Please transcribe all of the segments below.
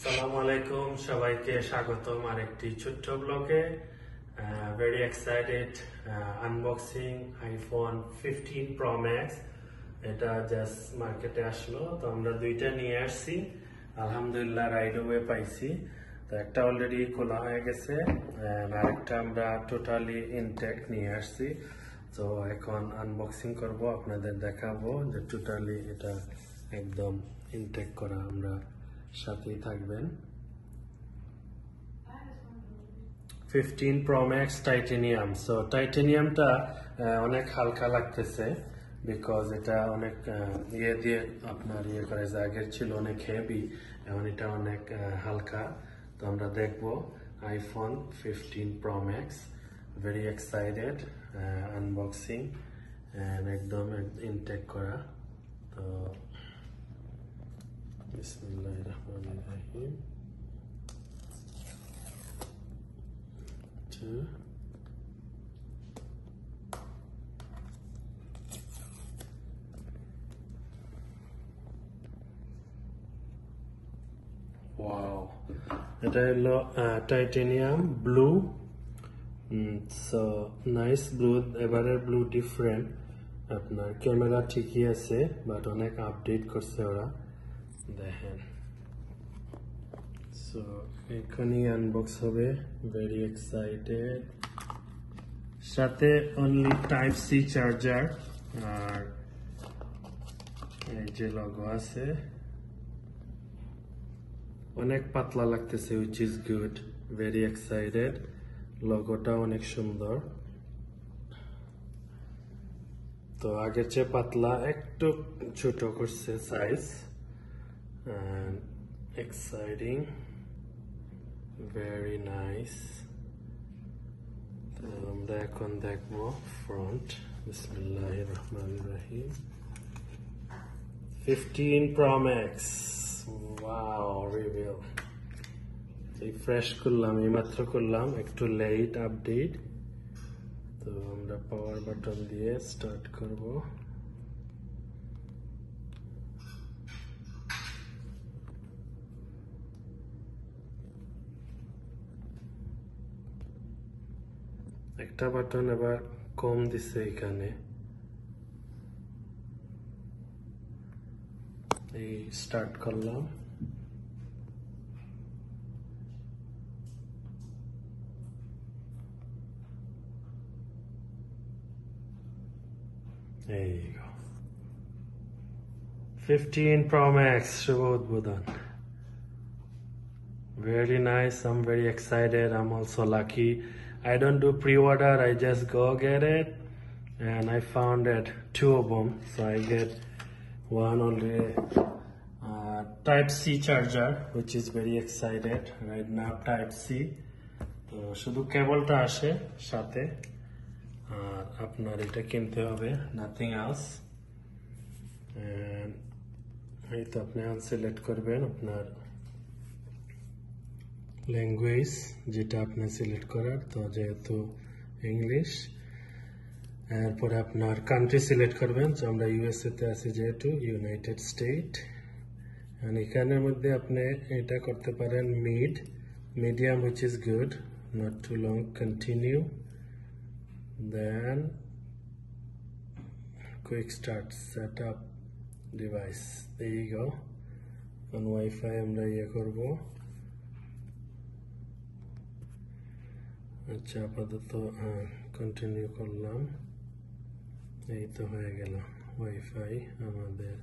আসসালামু আলাইকুম, সবাইকে স্বাগতম আরেকটি ছোট্ট ব্লগে। Very excited unboxing iPhone 15 Pro Max। এটা জাস্ট মার্কেটে আসলো, তো আমরা দুইটা নিয়ে আসছি। আলহামদুলিল্লাহ রাইড ওয়ে পাইছি। তো একটা অলরেডি খোলা হয়ে গেছে, আরেকটা আমরা টোটালি ইনটেক নিয়ে আসছি। তো এখন আনবক্সিং করব, আপনাদের দেখাবো যে টোটালি এটা একদম ইনটেক করা। আমরা সাথেই থাকবেন। 15 Pro Max টাইটেনিয়াম। সো টাইটেনিয়ামটা অনেক হালকা লাগতেছে, বিকজ এটা অনেক ইয়ে দিয়ে আপনার ইয়ে করে, আগের ছিল অনেক হেভি, এখন এটা অনেক হালকা। তো আমরা দেখবো iPhone 15 Pro Max। Very excited, unboxing একদম ইনটেক করা। তো বিসমিল্লাহির রহমানির রহিম। ওয়াও, এটা হলো titanium blue. So nice blue. এবারের ব্লু ডিফারেন্ট। আপনার ক্যামেরা ঠিকই আছে, বাট অনেক আপডেট করছে ওরা, দেখেন। সো এখানেই আনবক্স হবে। Very excited. সাথে অনলি টাইপ সি চার্জার, আর এই যে লগো আছে। অনেক পাতলা লাগতেছে, which is good. Very excited. লগোটা অনেক সুন্দর। তো আগের চেয়ে পাতলা, একটু ছোট করছে সাইজ। Exciting, very nice. তো আমরা এখন দেখবো ফ্রন্ট। বিসমিল্লাহির রহমানির রহিম। 15 Pro Max। Wow, review. এই ফ্রেশ করলাম, এইমাত্র করলাম, একটু লেট আপডেট। তো আমরা পাওয়ার বাটন দিয়ে স্টার্ট করব। একটা বাটন এবার কম দিছে এখানে। এই স্টার্ট করলাম। There you go. 15 Pro Max, শুভ উদ্বোধন। Very nice. I'm very excited. I'm also lucky. I don't do pre-order. I just go get it, and I found that two of them. So I get one only Type C charger, which is very excited right now. Type C. তো শুধু কেবলটা আসে সাথে, আর আপনার এটা কিনতে হবে, nothing else. এই তো আপনি সিলেক্ট করবেন আপনার ল্যাঙ্গুয়েজ, যেটা আপনি সিলেক্ট করার। তো যেহেতু ইংলিশ, এরপরে আপনার কান্ট্রি সিলেক্ট করবেন। তো আমরা ইউএসএ তে আছি, যেহেতু ইউনাইটেড স্টেট। এখানের মধ্যে আপনি এটা করতে পারেন medium, which is good, not too long, continue, then quick start, setup device. There you go. on Wi-Fi আমরা ইয়ে করব। আচ্ছা, আপাতত কন্টিনিউ করলাম। এই তো হয়ে গেল ওয়াইফাই। আমাদের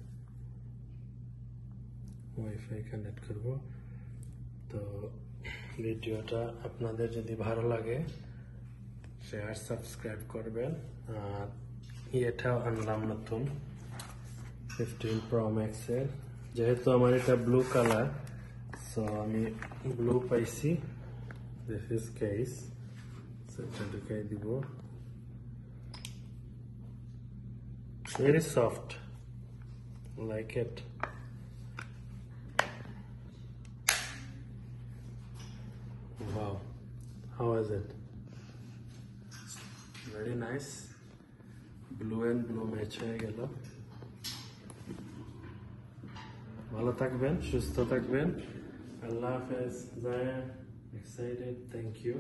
ওয়াইফাই কানেক্ট করব। তো ভিডিওটা আপনাদের যদি ভালো লাগে, শেয়ার সাবস্ক্রাইব করবেন। আর এটাও আনলাম নতুন 15 Pro Max এর। যেহেতু আমার এটা ব্লু কালার, সো আমি ব্লু পাইছি। দিস ইজ কেস, সেটা ঢুকাই দিব। Very soft, like it. Wow, how is it? Very nice. Blue and blue match হয়ে গেল। ভালো থাকবেন, সুস্থ থাকবেন। আল্লাহ হাফেজ জায়া, এক্সাইটেড, থ্যাংক ইউ।